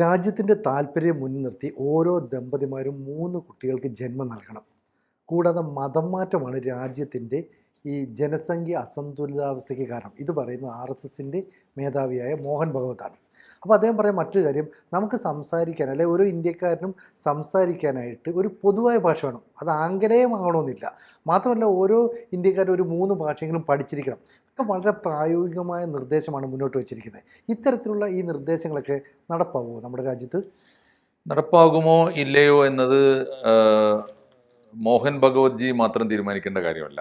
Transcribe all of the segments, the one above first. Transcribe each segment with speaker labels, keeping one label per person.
Speaker 1: രാജ്യത്തിൻ്റെ താല്പര്യം മുൻനിർത്തി ഓരോ ദമ്പതിമാരും 3 കുട്ടികൾക്ക് ജന്മം നൽകണം. കൂടാതെ മതം മാറ്റമാണ് രാജ്യത്തിൻ്റെ ഈ ജനസംഖ്യ അസന്തുലിതാവസ്ഥയ്ക്ക് കാരണം. ഇത് പറയുന്നത് RSSൻ്റെ മേധാവിയായ മോഹൻ ഭഗവതാണ്. അപ്പോൾ അദ്ദേഹം പറയാൻ മറ്റൊരു കാര്യം, നമുക്ക് സംസാരിക്കാൻ അല്ലെ ഓരോ ഇന്ത്യക്കാരനും സംസാരിക്കാനായിട്ട് ഒരു പൊതുവായ ഭാഷ വേണം. അത് ആംഗലേയമാകണമെന്നില്ല. മാത്രമല്ല ഓരോ ഇന്ത്യക്കാരും ഒരു 3 ഭാഷയെങ്കിലും പഠിച്ചിരിക്കണം. ഒക്കെ വളരെ പ്രായോഗികമായ നിർദ്ദേശമാണ് മുന്നോട്ട് വച്ചിരിക്കുന്നത്. ഇത്തരത്തിലുള്ള ഈ നിർദ്ദേശങ്ങളൊക്കെ നടപ്പാവുമോ നമ്മുടെ രാജ്യത്ത്?
Speaker 2: നടപ്പാകുമോ ഇല്ലയോ എന്നത് മോഹൻ ഭഗവത്ജി മാത്രം തീരുമാനിക്കേണ്ട കാര്യമല്ല.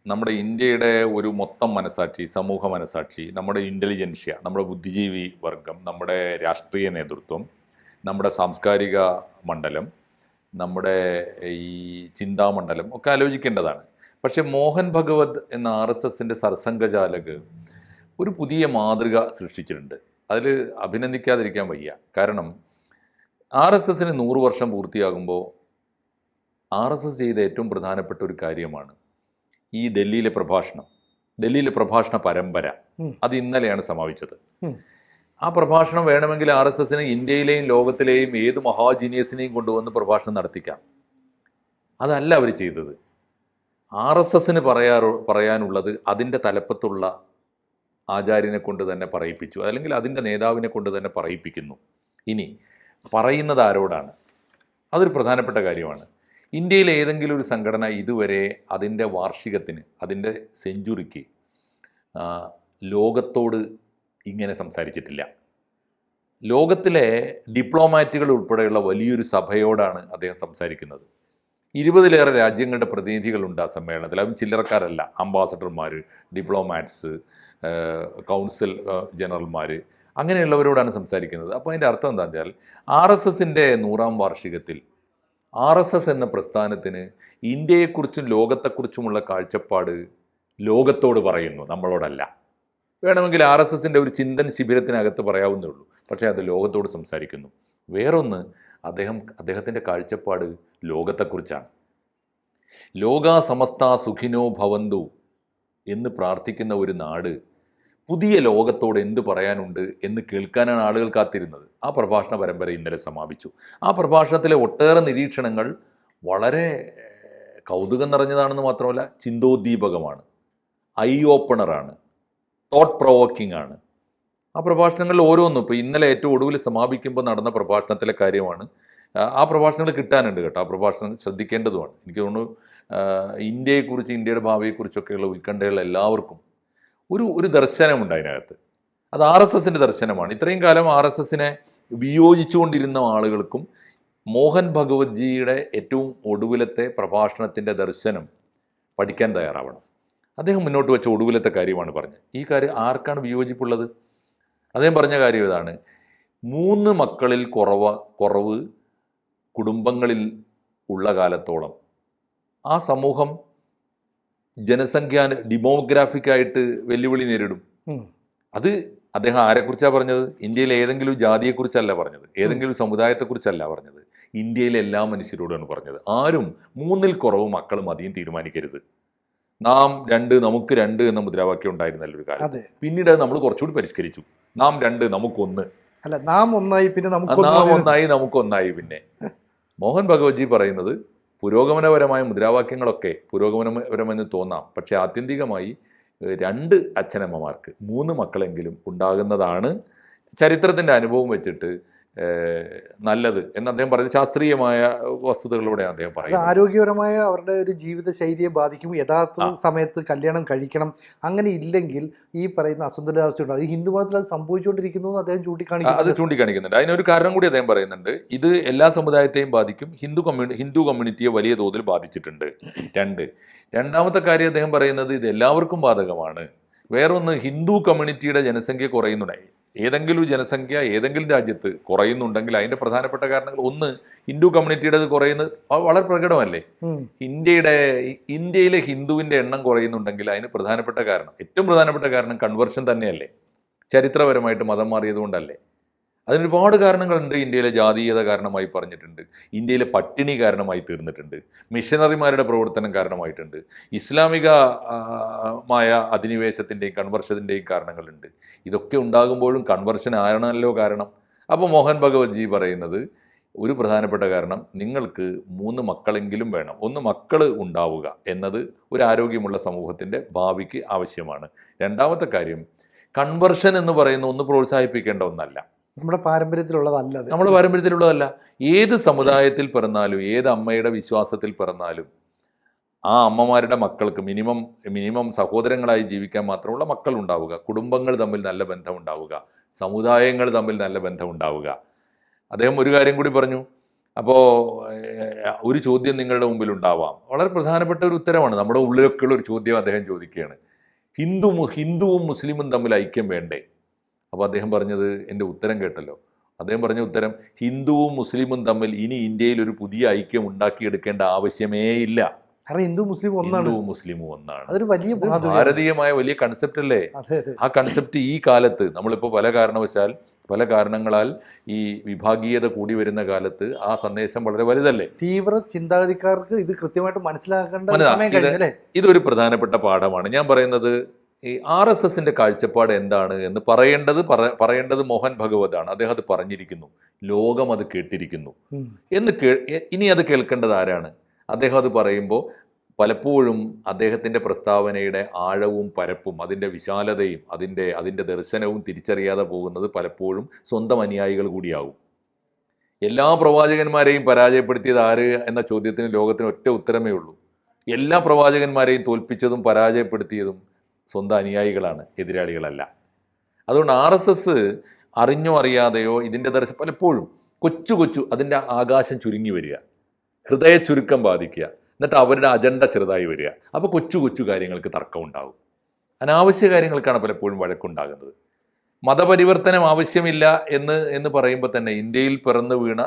Speaker 2: നമ്മുടെ ഇന്ത്യയുടെ ഒരു മൊത്തം മനസാക്ഷി, സമൂഹ മനസാക്ഷി, നമ്മുടെ ഇൻ്റലിജൻഷ്യ, നമ്മുടെ ബുദ്ധിജീവി വർഗം, നമ്മുടെ രാഷ്ട്രീയ നേതൃത്വം, നമ്മുടെ സാംസ്കാരിക മണ്ഡലം, നമ്മുടെ ഈ ചിന്താമണ്ഡലം ഒക്കെ ആലോചിക്കേണ്ടതാണ്. പക്ഷേ മോഹൻ ഭഗവത് എന്ന RSSൻ്റെ സർസംഘചാലക് ഒരു പുതിയ മാതൃക സൃഷ്ടിച്ചിട്ടുണ്ട്. അതിൽ അഭിനന്ദിക്കാതിരിക്കാൻ വയ്യ. കാരണം RSSന് 100 വർഷം പൂർത്തിയാകുമ്പോൾ RSS ചെയ്ത ഏറ്റവും പ്രധാനപ്പെട്ട ഒരു കാര്യമാണ് ഈ ഡൽഹിയിലെ പ്രഭാഷണ പരമ്പര. അത് ഇന്നലെയാണ് സമാപിച്ചത്. ആ പ്രഭാഷണം വേണമെങ്കിൽ RSSന് ഇന്ത്യയിലെയും ലോകത്തിലെയും ഏത് മഹാജീനിയസിനെയും കൊണ്ടുവന്ന് പ്രഭാഷണം നടത്തിക്കാം. അതല്ല അവർ ചെയ്തത്. RSSന് പറയാനുള്ളത് അതിൻ്റെ തലപ്പത്തുള്ള ആചാര്യനെ കൊണ്ട് തന്നെ പറയിപ്പിച്ചു, അല്ലെങ്കിൽ അതിൻ്റെ നേതാവിനെ കൊണ്ട് തന്നെ പറയിപ്പിക്കുന്നു. ഇനി പറയുന്നത് ആരോടാണ്? അതൊരു പ്രധാനപ്പെട്ട കാര്യമാണ്. ഇന്ത്യയിലെ ഏതെങ്കിലും ഒരു സംഘടന ഇതുവരെ അതിൻ്റെ വാർഷികത്തിന്, അതിൻ്റെ സെഞ്ചുറിക്ക് ലോകത്തോട് ഇങ്ങനെ സംസാരിച്ചിട്ടില്ല. ലോകത്തിലെ ഡിപ്ലോമാറ്റുകൾ ഉൾപ്പെടെയുള്ള വലിയൊരു സഭയോടാണ് അദ്ദേഹം സംസാരിക്കുന്നത്. 20-ലേറെ രാജ്യങ്ങളുടെ പ്രതിനിധികളുണ്ട് ആ സമ്മേളനത്തിൽ. അതും ചില്ലറക്കാരല്ല. അംബാസഡർമാർ, ഡിപ്ലോമാറ്റ്സ്, കൗൺസിൽ ജനറൽമാർ, അങ്ങനെയുള്ളവരോടാണ് സംസാരിക്കുന്നത്. അപ്പോൾ അതിൻ്റെ അർത്ഥം എന്താണെന്ന് വെച്ചാൽ RSSൻ്റെ 100-ാം വാർഷികത്തിൽ RSS എന്ന പ്രസ്ഥാനത്തിന് ഇന്ത്യയെക്കുറിച്ചും ലോകത്തെക്കുറിച്ചുമുള്ള കാഴ്ചപ്പാട് ലോകത്തോട് പറയുന്നു, നമ്മളോടല്ല. വേണമെങ്കിൽ RSSൻ്റെ ഒരു ചിന്തൻ ശിബിരത്തിനകത്ത് പറയാവുന്നേ ഉള്ളൂ. പക്ഷേ അത് ലോകത്തോട് സംസാരിക്കുന്നു. വേറൊന്ന്, അദ്ദേഹത്തിൻ്റെ കാഴ്ചപ്പാട് ലോകത്തെക്കുറിച്ചാണ്. ലോകാ സമസ്ത സുഖിനോ ഭവന്തു എന്ന് പ്രാർത്ഥിക്കുന്ന ഒരു നാട് പുതിയ ലോകത്തോട് എന്ത് പറയാനുണ്ട് എന്ന് കേൾക്കാനാണ് ആളുകൾ കാത്തിരുന്നത്. ആ പ്രഭാഷണ പരമ്പര ഇന്നലെ സമാപിച്ചു. ആ പ്രഭാഷണത്തിലെ ഒട്ടേറെ നിരീക്ഷണങ്ങൾ വളരെ കൗതുകം നിറഞ്ഞതാണെന്ന് മാത്രമല്ല, ചിന്തോദ്ദീപകമാണ്, ഐ ഓപ്പണറാണ്, തോട്ട് പ്രൊവോക്കിംഗ് ആണ്. ആ പ്രഭാഷണങ്ങളിൽ ഓരോന്നും ഇപ്പോൾ ഇന്നലെ ഏറ്റവും ഒടുവിൽ സമാപിക്കുമ്പോൾ നടന്ന പ്രഭാഷണത്തിലെ കാര്യമാണ്. ആ പ്രഭാഷണങ്ങൾ കിട്ടാനുണ്ട് കേട്ടോ. ആ പ്രഭാഷണം ശ്രദ്ധിക്കേണ്ടതുമാണ്. എനിക്ക് തോന്നുന്നു ഇന്ത്യയെക്കുറിച്ച്, ഇന്ത്യയുടെ ഭാവിയെക്കുറിച്ചൊക്കെയുള്ള ഉത്കണ്ഠയുള്ള എല്ലാവർക്കും ഒരു ദർശനമുണ്ട് അതിനകത്ത്. അത് RSSൻ്റെ ദർശനമാണ്. ഇത്രയും കാലം RSSനെ വിയോജിച്ചുകൊണ്ടിരുന്ന ആളുകൾക്കും മോഹൻ ഭഗവത്ജിയുടെ ഏറ്റവും ഒടുവിലത്തെ പ്രഭാഷണത്തിൻ്റെ ദർശനം പഠിക്കാൻ തയ്യാറാവണം. അദ്ദേഹം മുന്നോട്ട് വെച്ച ഒടുവിലത്തെ കാര്യമാണ് പറഞ്ഞത്. ഈ കാര്യം ആർക്കാണ് വിയോജിപ്പുള്ളത്? അദ്ദേഹം പറഞ്ഞ കാര്യം ഇതാണ്: 3 മക്കളിൽ കുറവ് കുടുംബങ്ങളിൽ ഉള്ള കാലത്തോളം ആ സമൂഹം ഡെമോഗ്രാഫിക്കായിട്ട് വെല്ലുവിളി നേരിടും. അത് അദ്ദേഹം ആരെക്കുറിച്ചാണ് പറഞ്ഞത്? ഇന്ത്യയിലെ ഏതെങ്കിലും ജാതിയെക്കുറിച്ചല്ല പറഞ്ഞത്, ഏതെങ്കിലും സമുദായത്തെക്കുറിച്ചല്ല പറഞ്ഞത്, ഇന്ത്യയിലെ എല്ലാ മനുഷ്യരോടാണ് പറഞ്ഞത്. ആരും 3-ൽ കുറവ് മക്കൾ മതിയും തീരുമാനിക്കരുത്. നാം 2, നമുക്ക് 2 എന്ന മുദ്രാവാക്യം ഉണ്ടായിരുന്നല്ലോ ഒരു കാലം. പിന്നീട് അത് നമ്മൾ കുറച്ചുകൂടി പരിഷ്കരിച്ചു. നാം 2, നമുക്കൊന്ന്.
Speaker 1: അല്ല, നാം ഒന്നായി, പിന്നെ
Speaker 2: നമുക്കൊന്നായി. പിന്നെ മോഹൻ ഭഗവത്ജി പറയുന്നത് പുരോഗമനപരമായ മുദ്രാവാക്യങ്ങളൊക്കെ പുരോഗമനപരമെന്ന് തോന്നാം, പക്ഷേ ആത്യന്തികമായി 2 അച്ഛനമ്മമാർക്ക് 3 മക്കളെങ്കിലും ഉണ്ടാകുന്നതാണ് ചരിത്രത്തിൻ്റെ അനുഭവം വെച്ചിട്ട് നല്ലത് എന്ന് അദ്ദേഹം പറയുന്നത്. ശാസ്ത്രീയമായ വസ്തുതകളിലൂടെയാണ് അദ്ദേഹം പറയുന്നത്.
Speaker 1: ആരോഗ്യപരമായ അവരുടെ ഒരു ജീവിത ശൈലിയെ ബാധിക്കും. യഥാർത്ഥ സമയത്ത് കല്യാണം കഴിക്കണം. അങ്ങനെ ഇല്ലെങ്കിൽ ഈ പറയുന്ന അസന്തുലിതാവസ്ഥ ഉണ്ടാകും. ഈ ഹിന്ദു മതത്തിൽ അത് സംഭവിച്ചുകൊണ്ടിരിക്കുന്നു എന്ന് അദ്ദേഹം
Speaker 2: ചൂണ്ടിക്കാണിക്കുന്നുണ്ട്. അതിനൊരു കാരണം കൂടി അദ്ദേഹം പറയുന്നുണ്ട്. ഇത് എല്ലാ സമുദായത്തെയും ബാധിക്കും. ഹിന്ദു കമ്മ്യൂണിറ്റിയെ വലിയ തോതിൽ ബാധിച്ചിട്ടുണ്ട്. രണ്ടാമത്തെ കാര്യം അദ്ദേഹം പറയുന്നത് ഇത് എല്ലാവർക്കും ബാധകമാണ്. വേറൊന്ന്, ഹിന്ദു കമ്മ്യൂണിറ്റിയുടെ ജനസംഖ്യ കുറയുന്നുണ്ടായി. ഏതെങ്കിലും ജനസംഖ്യ ഏതെങ്കിലും രാജ്യത്ത് കുറയുന്നുണ്ടെങ്കിൽ അതിൻ്റെ പ്രധാനപ്പെട്ട കാരണങ്ങൾ, ഒന്ന്, ഹിന്ദു കമ്മ്യൂണിറ്റിയുടെ കുറയുന്നത് വളരെ പ്രകടമല്ലേ. ഇന്ത്യയിലെ ഹിന്ദുവിൻ്റെ എണ്ണം കുറയുന്നുണ്ടെങ്കിൽ അതിന് ഏറ്റവും പ്രധാനപ്പെട്ട കാരണം കൺവേർഷൻ തന്നെയല്ലേ. ചരിത്രപരമായിട്ട് മതം മാറിയത് കൊണ്ടല്ലേ. അതിനൊരുപാട് കാരണങ്ങളുണ്ട്. ഇന്ത്യയിലെ ജാതീയത കാരണമായി പറഞ്ഞിട്ടുണ്ട്, ഇന്ത്യയിലെ പട്ടിണി കാരണമായി തീർന്നിട്ടുണ്ട്, മിഷനറിമാരുടെ പ്രവർത്തനം കാരണമായിട്ടുണ്ട്, ഇസ്ലാമികമായ അധിനിവേശത്തിൻ്റെയും കൺവർഷത്തിൻ്റെയും കാരണങ്ങളുണ്ട്. ഇതൊക്കെ ഉണ്ടാകുമ്പോഴും കൺവർഷൻ ആണല്ലോ കാരണം. അപ്പോൾ മോഹൻ ഭഗവത് ജി പറയുന്നത് ഒരു പ്രധാനപ്പെട്ട കാരണം നിങ്ങൾക്ക് 3 മക്കളെങ്കിലും വേണം. 1 മക്കൾ ഉണ്ടാവുക എന്നത് ഒരു ആരോഗ്യമുള്ള സമൂഹത്തിൻ്റെ ഭാവിക്ക് ആവശ്യമാണ്. രണ്ടാമത്തെ കാര്യം, കൺവെർഷൻ എന്ന് പറയുന്ന ഒന്ന് പ്രോത്സാഹിപ്പിക്കേണ്ട ഒന്നല്ല.
Speaker 1: നമ്മുടെ പാരമ്പര്യത്തിലുള്ളതല്ല അത്.
Speaker 2: നമ്മുടെ പാരമ്പര്യത്തിലുള്ളതല്ല. ഏത് സമുദായത്തിൽ പിറന്നാലും ഏത് അമ്മയുടെ വിശ്വാസത്തിൽ പിറന്നാലും ആ അമ്മമാരുടെ മക്കൾക്ക് മിനിമം സഹോദരങ്ങളായി ജീവിക്കാൻ മാത്രമുള്ള മക്കൾ ഉണ്ടാവുക, കുടുംബങ്ങൾ തമ്മിൽ നല്ല ബന്ധം ഉണ്ടാവുക, സമുദായങ്ങൾ തമ്മിൽ നല്ല ബന്ധം ഉണ്ടാവുക. അദ്ദേഹം ഒരു കാര്യം കൂടി പറഞ്ഞു. അപ്പോൾ ഒരു ചോദ്യം നിങ്ങളുടെ മുമ്പിൽ ഉണ്ടാവാം, വളരെ പ്രധാനപ്പെട്ട ഒരു ഉത്തരമാണ്, നമ്മുടെ ഉള്ളിലൊക്കെയുള്ള ഒരു ചോദ്യം അദ്ദേഹം ചോദിക്കുകയാണ്. ഹിന്ദുവും മുസ്ലിമും തമ്മിൽ ഐക്യം വേണ്ടേ? അപ്പോൾ അദ്ദേഹം പറഞ്ഞത്, എൻ്റെ ഉത്തരം കേട്ടല്ലോ, അദ്ദേഹം പറഞ്ഞ ഉത്തരം, ഹിന്ദുവും മുസ്ലിമും തമ്മിൽ ഇനി ഇന്ത്യയിൽ ഒരു പുതിയ ഐക്യം ഉണ്ടാക്കിയെടുക്കേണ്ട ആവശ്യമേ ഇല്ല.
Speaker 1: കാരണം ഹിന്ദു മുസ്ലിം ഒന്നാണ്.
Speaker 2: ഹിന്ദുവും മുസ്ലിമും ഒന്നാണ്.
Speaker 1: അതൊരു വലിയ
Speaker 2: ഭാരതീയമായ വലിയ കൺസെപ്റ്റ് അല്ലേ? ആ കൺസെപ്റ്റ് ഈ കാലത്ത് നമ്മളിപ്പോൾ പല കാരണങ്ങളാൽ ഈ വിഭാഗീയത കൂടി വരുന്ന കാലത്ത് ആ സന്ദേശം വളരെ വലുതല്ലേ?
Speaker 1: തീവ്ര ചിന്താഗതിക്കാർക്ക് ഇത് കൃത്യമായിട്ട് മനസ്സിലാക്കേണ്ട സമയം കഴിഞ്ഞല്ലേ?
Speaker 2: ഇതൊരു പ്രധാനപ്പെട്ട പാഠമാണ്. ഞാൻ പറയുന്നത്, ഈ RSSന്റെ കാഴ്ചപ്പാട് എന്താണ് എന്ന് പറയേണ്ടത് മോഹൻ ഭഗവതാണ്. അദ്ദേഹം അത് പറഞ്ഞിരിക്കുന്നു, ലോകം അത് കേട്ടിരിക്കുന്നു. ഇനി അത് കേൾക്കേണ്ടത് ആരാണ്? അദ്ദേഹം അത് പറയുമ്പോൾ പലപ്പോഴും അദ്ദേഹത്തിൻ്റെ പ്രസ്താവനയുടെ ആഴവും പരപ്പും അതിൻ്റെ വിശാലതയും അതിൻ്റെ ദർശനവും തിരിച്ചറിയാതെ പോകുന്നത് പലപ്പോഴും സ്വന്തം അനുയായികൾ കൂടിയാവും. എല്ലാ പ്രവാചകന്മാരെയും പരാജയപ്പെടുത്തിയത് ആര് എന്ന ചോദ്യത്തിന് ലോകത്തിന് ഒറ്റ ഉത്തരമേ ഉള്ളൂ. എല്ലാ പ്രവാചകന്മാരെയും തോൽപ്പിച്ചതും പരാജയപ്പെടുത്തിയതും സ്വന്തം അനുയായികളാണ്, എതിരാളികളല്ല. അതുകൊണ്ട് RSS അറിഞ്ഞോ അറിയാതെയോ ഇതിൻ്റെ ദർശനം പലപ്പോഴും കൊച്ചു അതിൻ്റെ ആകാശം ചുരുങ്ങി വരിക, ഹൃദയ ചുരുക്കം ബാധിക്കുക, എന്നിട്ട് അവരുടെ അജണ്ട ചെറുതായി വരിക. അപ്പോൾ കൊച്ചു കാര്യങ്ങൾക്ക് തർക്കം ഉണ്ടാകും. അനാവശ്യ കാര്യങ്ങൾക്കാണ് പലപ്പോഴും വഴക്കുണ്ടാകുന്നത്. മതപരിവർത്തനം ആവശ്യമില്ല എന്ന് പറയുമ്പോൾ തന്നെ ഇന്ത്യയിൽ പിറന്നു വീണ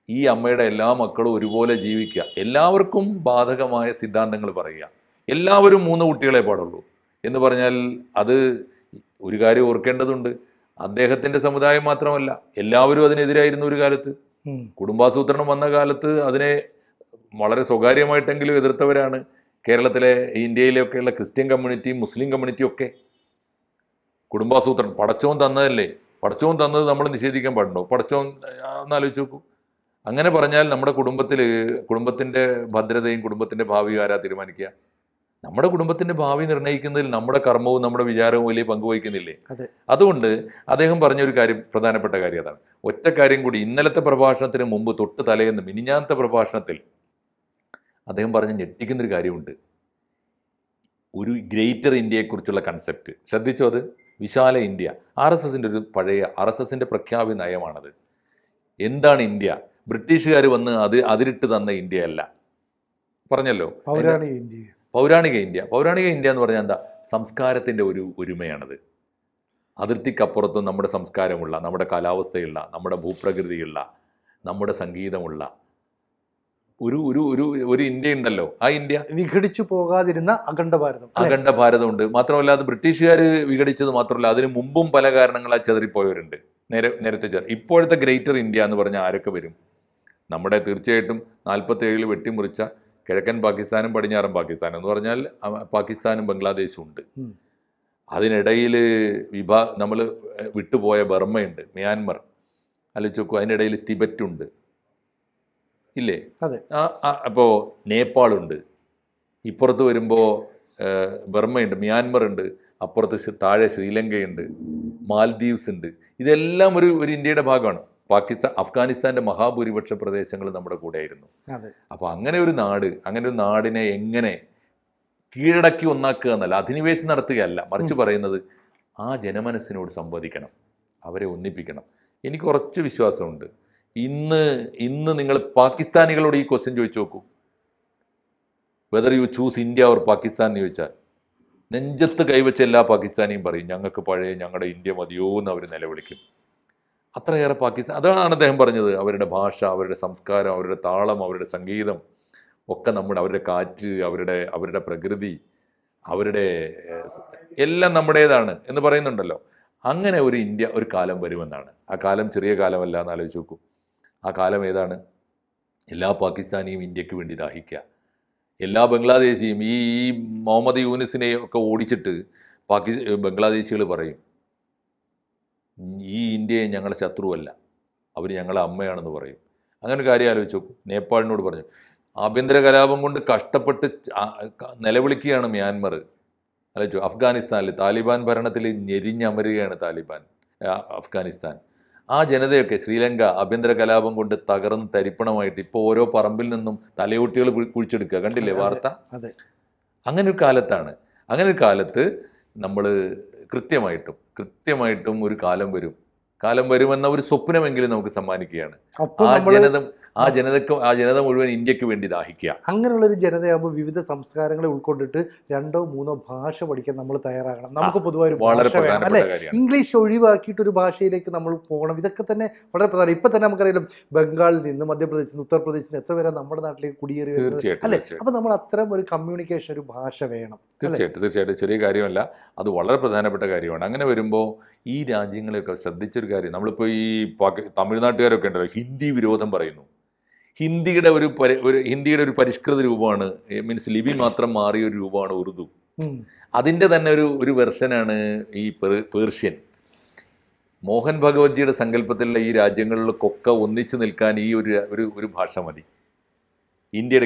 Speaker 2: ഈ അമ്മയുടെ എല്ലാ മക്കളും ഒരുപോലെ ജീവിക്കുക, എല്ലാവർക്കും ബാധകമായ സിദ്ധാന്തങ്ങൾ പറയുക, എല്ലാവരും 3 കുട്ടികളെ പാടുള്ളൂ എന്ന് പറഞ്ഞാൽ അത് ഒരു കാര്യം ഓർക്കേണ്ടതുണ്ട്. അദ്ദേഹത്തിൻ്റെ സമുദായം മാത്രമല്ല, എല്ലാവരും അതിനെതിരായിരുന്നു ഒരു കാലത്ത്. കുടുംബാസൂത്രണം വന്ന കാലത്ത് അതിനെ വളരെ സ്വകാര്യമായിട്ടെങ്കിലും എതിർത്തവരാണ് കേരളത്തിലെ, ഇന്ത്യയിലൊക്കെയുള്ള ക്രിസ്ത്യൻ കമ്മ്യൂണിറ്റിയും മുസ്ലിം കമ്മ്യൂണിറ്റിയും ഒക്കെ. കുടുംബാസൂത്രണം പടച്ചോൻ തന്നതല്ലേ, പടച്ചോൻ തന്നത് നമ്മൾ നിഷേധിക്കാൻ പാടുണ്ടോ? പടച്ചോൻ ഒന്നാലോചിച്ച് നോക്കൂ. അങ്ങനെ പറഞ്ഞാൽ നമ്മുടെ കുടുംബത്തിൻ്റെ ഭദ്രതയും കുടുംബത്തിൻ്റെ ഭാവി ആരാ തീരുമാനിക്കുക? നമ്മുടെ കുടുംബത്തിൻ്റെ ഭാവി നിർണ്ണയിക്കുന്നതിൽ നമ്മുടെ കർമ്മവും നമ്മുടെ വിചാരവും വലിയ പങ്ക് വഹിക്കുന്നില്ലേ? അതുകൊണ്ട് അദ്ദേഹം പറഞ്ഞൊരു കാര്യം, പ്രധാനപ്പെട്ട കാര്യം അതാണ്. ഒറ്റ കാര്യം കൂടി, ഇന്നലത്തെ പ്രഭാഷണത്തിന് മുമ്പ് തൊട്ട് തലേന്ന് മിനിഞ്ഞാന്നത്തെ പ്രഭാഷണത്തിൽ അദ്ദേഹം പറഞ്ഞ് ഞെട്ടിക്കുന്നൊരു കാര്യമുണ്ട്. ഒരു ഗ്രേറ്റർ ഇന്ത്യയെക്കുറിച്ചുള്ള കൺസെപ്റ്റ് ശ്രദ്ധിച്ചോ? അത് വിശാല ഇന്ത്യ, RSSന്റെ ഒരു പഴയ RSSന്റെ പ്രഖ്യാപിത നയമാണത്. എന്താണ് ഇന്ത്യ? ബ്രിട്ടീഷുകാർ വന്ന് അതിരിട്ട് തന്ന ഇന്ത്യ അല്ല, പറഞ്ഞല്ലോ, പൗരാണിക ഇന്ത്യ എന്ന് പറഞ്ഞാൽ എന്താ? സംസ്കാരത്തിൻ്റെ ഒരു ഒരുമയാണത്. അതിർത്തിക്കപ്പുറത്തും നമ്മുടെ സംസ്കാരമുള്ള, നമ്മുടെ കാലാവസ്ഥയുള്ള, നമ്മുടെ ഭൂപ്രകൃതിയുള്ള, നമ്മുടെ സംഗീതമുള്ള ഒരു ഇന്ത്യ ഉണ്ടല്ലോ. ആ ഇന്ത്യ
Speaker 1: വിഘടിച്ചു പോകാതിരുന്ന അഖണ്ഡ
Speaker 2: ഭാരതമുണ്ട്. മാത്രമല്ല, അത് ബ്രിട്ടീഷുകാർ വിഘടിച്ചത് മാത്രമല്ല, അതിന് മുമ്പും പല കാരണങ്ങളാൽ ചെതറിപ്പോയവരുണ്ട്. നേരത്തെ ഇപ്പോഴത്തെ ഗ്രേറ്റർ ഇന്ത്യ എന്ന് പറഞ്ഞാൽ ആരൊക്കെ വരും? നമ്മുടെ തീർച്ചയായിട്ടും 47 വെട്ടിമുറിച്ച കിഴക്കൻ പാകിസ്ഥാനും പടിഞ്ഞാറൻ പാകിസ്ഥാനും എന്ന് പറഞ്ഞാൽ പാകിസ്ഥാനും ബംഗ്ലാദേശും ഉണ്ട്. അതിനിടയിൽ നമ്മൾ വിട്ടുപോയ ബർമ്മയുണ്ട്, മ്യാൻമർ, ആലോചിച്ച്. അതിനിടയിൽ തിബറ്റുണ്ട്, ഇല്ലേ? അപ്പോൾ നേപ്പാളുണ്ട്, ഇപ്പുറത്ത് വരുമ്പോൾ ബർമ്മയുണ്ട്, മ്യാൻമർ ഉണ്ട്, അപ്പുറത്ത് താഴെ ശ്രീലങ്കയുണ്ട്, മാൽദീവ്സ് ഉണ്ട്. ഇതെല്ലാം ഒരു ഇന്ത്യയുടെ ഭാഗമാണ്. അഫ്ഗാനിസ്ഥാൻ്റെ മഹാഭൂരിപക്ഷ പ്രദേശങ്ങൾ നമ്മുടെ കൂടെ ആയിരുന്നു. അപ്പോൾ അങ്ങനെ ഒരു നാടിനെ എങ്ങനെ കീഴടക്കി ഒന്നാക്കുക എന്നല്ല, അധിനിവേശം നടത്തുകയല്ല, മറിച്ച് പറയുന്നത് ആ ജനമനസ്സിനോട് സംവദിക്കണം, അവരെ ഒന്നിപ്പിക്കണം. എനിക്ക് കുറച്ച് വിശ്വാസമുണ്ട്. ഇന്ന് നിങ്ങൾ പാകിസ്ഥാനികളോട് ഈ ക്വസ്റ്റ്യൻ ചോദിച്ചു നോക്കൂ, whether you choose India or Pakistan എന്ന് ചോദിച്ചാൽ നെഞ്ചത്ത് കൈവച്ച എല്ലാ പാകിസ്ഥാനിയും പറയും ഞങ്ങളുടെ ഇന്ത്യ മതിയോ എന്ന് അവർ നിലവിളിക്കും. അത്രയേറെ പാകിസ്ഥാൻ. അതാണ് അദ്ദേഹം പറഞ്ഞത്, അവരുടെ ഭാഷ, അവരുടെ സംസ്കാരം, അവരുടെ താളം, അവരുടെ സംഗീതം ഒക്കെ അവരുടെ കാറ്റ്, അവരുടെ പ്രകൃതി, അവരുടെ എല്ലാം നമ്മുടേതാണ് എന്ന് പറയുന്നുണ്ടല്ലോ. അങ്ങനെ ഒരു ഇന്ത്യ ഒരു കാലം വരുമെന്നാണ്. ആ കാലം ചെറിയ കാലമല്ല എന്ന് ആലോചിച്ച് നോക്കൂ. ആ കാലം ഏതാണ്? എല്ലാ പാകിസ്ഥാനിയും ഇന്ത്യക്ക് വേണ്ടി ദാഹിക്കുക, എല്ലാ ബംഗ്ലാദേശിയും ഈ മുഹമ്മദ് യൂനിസിനെയും ഒക്കെ ഓടിച്ചിട്ട് ബംഗ്ലാദേശികൾ പറയും ഈ ഇന്ത്യയെ ഞങ്ങളുടെ ശത്രുവല്ല, അവർ ഞങ്ങളെ അമ്മയാണെന്ന് പറയും. അങ്ങനെ ഒരു കാര്യം ആലോചിച്ചു. നേപ്പാളിനോട് പറഞ്ഞു, ആഭ്യന്തര കലാപം കൊണ്ട് കഷ്ടപ്പെട്ട് നിലവിളിക്കുകയാണ് മ്യാൻമർ. ആലോചിച്ചു, അഫ്ഗാനിസ്ഥാനിൽ താലിബാൻ ഭരണത്തിൽ ഞെരിഞ്ഞമരുകയാണ് അഫ്ഗാനിസ്ഥാൻ. ആ ജനതയൊക്കെ ശ്രീലങ്ക ആഭ്യന്തര കലാപം കൊണ്ട് തകർന്ന് തരിപ്പണമായിട്ട് ഇപ്പോൾ ഓരോ പറമ്പിൽ നിന്നും തലയോട്ടികൾ കുഴിച്ചെടുക്കുക, കണ്ടില്ലേ വാർത്ത? അങ്ങനെ ഒരു കാലത്താണ്. അങ്ങനെ ഒരു കാലത്ത് നമ്മൾ കൃത്യമായിട്ടും ഒരു കാലം വരുമെന്ന ഒരു സ്വപ്നമെങ്കിലും നമുക്ക് സമ്മാനിക്കുകയാണ്. ആ ജനത മുഴുവൻ ഇന്ത്യക്ക് വേണ്ടി ദാഹിക്കുക.
Speaker 1: അങ്ങനെയുള്ളൊരു ജനതയാകുമ്പോൾ വിവിധ സംസ്കാരങ്ങളെ ഉൾക്കൊണ്ടിട്ട് 2 or 3 ഭാഷ പഠിക്കാൻ നമ്മൾ തയ്യാറാകണം. നമുക്ക് പൊതുവായ ഭാഷ വേണം, അല്ലെ? ഇംഗ്ലീഷ് ഒഴിവാക്കിയിട്ട് ഒരു ഭാഷയിലേക്ക് നമ്മൾ പോകണം. ഇതൊക്കെ തന്നെ വളരെ പ്രധാനം. ഇപ്പൊ തന്നെ നമുക്കറിയാം, ബംഗാളിൽ നിന്ന് മധ്യപ്രദേശിൽ നിന്ന് ഉത്തർപ്രദേശിൽ നിന്ന് എത്ര പേരെ നമ്മുടെ നാട്ടിലേക്ക് കുടിയേറി വരുന്നത്, അല്ലെ? അപ്പൊ നമ്മൾ അത്തരം ഒരു കമ്മ്യൂണിക്കേഷൻ, ഒരു ഭാഷ വേണം.
Speaker 2: തീർച്ചയായിട്ടും ചെറിയ കാര്യമല്ല, അത് വളരെ പ്രധാനപ്പെട്ട കാര്യമാണ്. അങ്ങനെ വരുമ്പോൾ ഈ രാജ്യങ്ങളെയൊക്കെ ശ്രദ്ധിച്ചൊരു കാര്യം, നമ്മളിപ്പോൾ ഈ തമിഴ്നാട്ടുകാരൊക്കെ ഉണ്ടല്ലോ, ഹിന്ദി വിരോധം പറയുന്നു. ഹിന്ദിയുടെ ഒരു പരിഷ്കൃത രൂപമാണ്, മീൻസ് ലിപി മാത്രം മാറിയ ഒരു രൂപമാണ് ഉറുദു. അതിൻ്റെ തന്നെ ഒരു വെർഷനാണ് ഈ പേർഷ്യൻ. മോഹൻ ഭഗവത്ജിയുടെ സങ്കല്പത്തിലുള്ള ഈ രാജ്യങ്ങളിലൊക്കെ ഒന്നിച്ചു നിൽക്കാൻ ഈ ഒരു ഭാഷ മതി.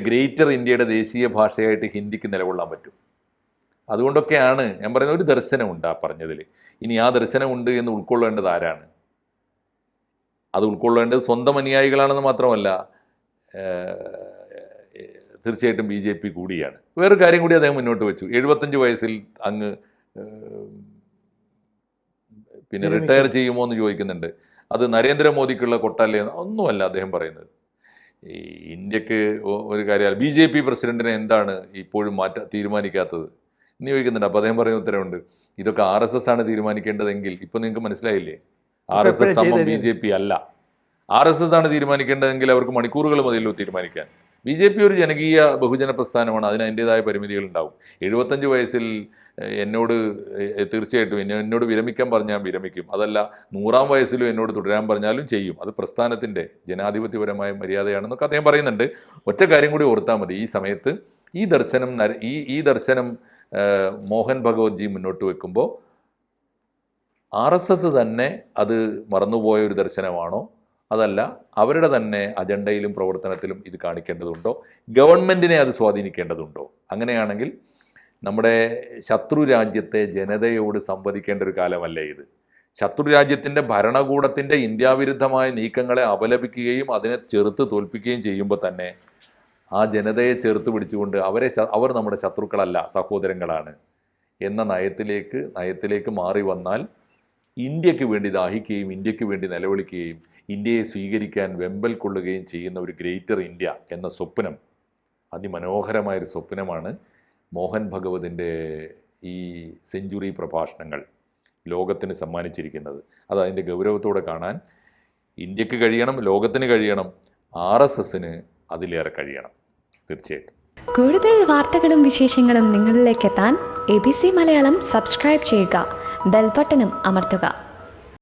Speaker 2: ഗ്രേറ്റർ ഇന്ത്യയുടെ ദേശീയ ഭാഷയായിട്ട് ഹിന്ദിക്ക് നിലകൊള്ളാൻ പറ്റും. അതുകൊണ്ടൊക്കെയാണ് ഞാൻ പറയുന്നത്, ഒരു ദർശനമുണ്ട് ആ പറഞ്ഞതിൽ. ഇനി ആ ദർശനമുണ്ട് എന്ന് ഉൾക്കൊള്ളേണ്ടത് ആരാണ്? അത് ഉൾക്കൊള്ളേണ്ടത് സ്വന്തം അനുയായികളാണെന്ന് മാത്രമല്ല, തീർച്ചയായിട്ടും BJP കൂടിയാണ്. വേറൊരു കാര്യം കൂടി അദ്ദേഹം മുന്നോട്ട് വെച്ചു. 75 വയസ്സിൽ അങ്ങ് പിന്നെ റിട്ടയർ ചെയ്യുമോ എന്ന് ചോദിക്കുന്നുണ്ട്. അത് നരേന്ദ്രമോദിക്കുള്ള കൊട്ടല്ലേ? ഒന്നുമല്ല അദ്ദേഹം പറയുന്നത്. ഈ ഇന്ത്യക്ക് ഒരു കാര്യം, BJP പ്രസിഡന്റിനെ എന്താണ് ഇപ്പോഴും തീരുമാനിക്കാത്തത് എന്ന് ചോദിക്കുന്നുണ്ട്. അപ്പോൾ അദ്ദേഹം പറയുന്ന ഉത്തരവുണ്ട്, ഇതൊക്കെ RSS ആണ് തീരുമാനിക്കേണ്ടതെങ്കിൽ, ഇപ്പം നിങ്ങൾക്ക് മനസ്സിലായില്ലേ, RSS സമം BJP അല്ല. RSS ആണ് തീരുമാനിക്കേണ്ടതെങ്കിൽ അവർക്ക് മണിക്കൂറുകൾ മതിയല്ലോ തീരുമാനിക്കാൻ. BJP ഒരു ജനകീയ ബഹുജന പ്രസ്ഥാനമാണ്, അതിന് അതിൻ്റെതായ പരിമിതികൾ ഉണ്ടാവും. 75 വയസ്സിൽ തീർച്ചയായിട്ടും എന്നോട് വിരമിക്കാൻ പറഞ്ഞാൽ വിരമിക്കും. അതല്ല 100-ാം വയസ്സിലും എന്നോട് തുടരാൻ പറഞ്ഞാലും ചെയ്യും. അത് പ്രസ്ഥാനത്തിൻ്റെ ജനാധിപത്യപരമായ മര്യാദയാണെന്നൊക്കെ അദ്ദേഹം പറയുന്നുണ്ട്. ഒറ്റ കാര്യം കൂടി ഓർത്താൽ മതി, ഈ സമയത്ത് ഈ ദർശനം മോഹൻ ഭഗവത്ജി മുന്നോട്ട് വെക്കുമ്പോൾ RSS തന്നെ അത് മറന്നുപോയ ഒരു ദർശനമാണോ, അതല്ല അവരുടെ തന്നെ അജണ്ടയിലും പ്രവർത്തനത്തിലും ഇത് കാണിക്കേണ്ടതുണ്ടോ, ഗവൺമെൻറ്റിനെ അത് സ്വാധീനിക്കേണ്ടതുണ്ടോ? അങ്ങനെയാണെങ്കിൽ നമ്മുടെ ശത്രു രാജ്യത്തെ ജനതയോട് സംവദിക്കേണ്ട ഒരു കാലമല്ലേ ഇത്? ശത്രു രാജ്യത്തിൻ്റെ ഭരണകൂടത്തിൻ്റെ ഇന്ത്യാവിരുദ്ധമായ നീക്കങ്ങളെ അപലപിക്കുകയും അതിനെ ചെറുത്ത് തോൽപ്പിക്കുകയും ചെയ്യുമ്പോൾ തന്നെ ആ ജനതയെ ചേർത്ത് പിടിച്ചുകൊണ്ട് അവർ നമ്മുടെ ശത്രുക്കളല്ല, സഹോദരങ്ങളാണ് എന്ന നയത്തിലേക്ക് മാറി വന്നാൽ ഇന്ത്യക്ക് വേണ്ടി ദാഹിക്കുകയും ഇന്ത്യക്ക് വേണ്ടി നിലവിളിക്കുകയും ഇന്ത്യയെ സ്വീകരിക്കാൻ വെമ്പൽ കൊള്ളുകയും ചെയ്യുന്ന ഒരു ഗ്രേറ്റർ ഇന്ത്യ എന്ന സ്വപ്നം, അതിമനോഹരമായൊരു സ്വപ്നമാണ് മോഹൻ ഭഗവതിൻ്റെ ഈ സെഞ്ചുറി പ്രഭാഷണങ്ങൾ ലോകത്തിന് സമ്മാനിച്ചിരിക്കുന്നത്. അത് അതിൻ്റെ ഗൗരവത്തോടെ കാണാൻ ഇന്ത്യക്ക് കഴിയണം, ലോകത്തിന് കഴിയണം, RSSന് അതിലേറെ കഴിയണം. തീർച്ചയായിട്ടും
Speaker 3: കൂടുതൽ വാർത്തകളും വിശേഷങ്ങളും നിങ്ങളിലേക്ക് എത്താൻ ABC മലയാളം സബ്സ്ക്രൈബ് ചെയ്യുക, ബെൽബട്ടനും അമർത്തുക.